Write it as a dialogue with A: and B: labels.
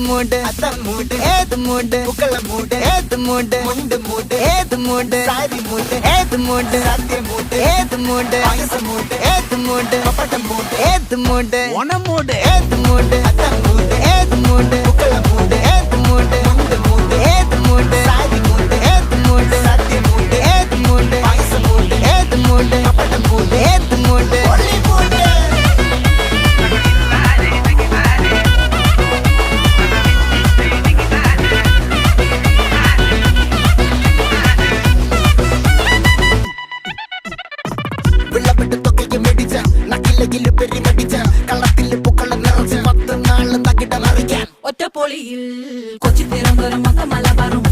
A: மூடு அதான் மூடு ஏது மூடு புக்கல மூடு ஏது மூடு முண்டு மூடு ஏது மூடு சாரி மூடு ஏது மூடு சத்திய மூடு ஏது மூடு பாயச மூடு ஏது மூடு பப்பட்ட மூடு ஏது மூடு ஒன மூடு ஏது மூடு அதான் மூடு ஏது மூடு புக்கல மூடு ஏது மூடு முண்டு மூடு ஏது மூடு சாரி மூடு ஏது மூடு சத்திய மூடு ஏது மூடு பாயச மூடு ஏது மூடு பப்பட்ட மூடு ஏது மூடு ஒளி மூடு വിളവിട്ട് തൊക്കയ്ക്ക് മേടിച്ച നക്കിലകില് പെരി മേടിച്ച കള്ളത്തില് പൂക്കള നിറച്ച് 10 നാള് തകിട മറിക്കാൻ
B: ഒറ്റപ്പൊളിയിൽ കൊച്ചി തിരുവനന്തപുരം മൊത്തം മലബാറും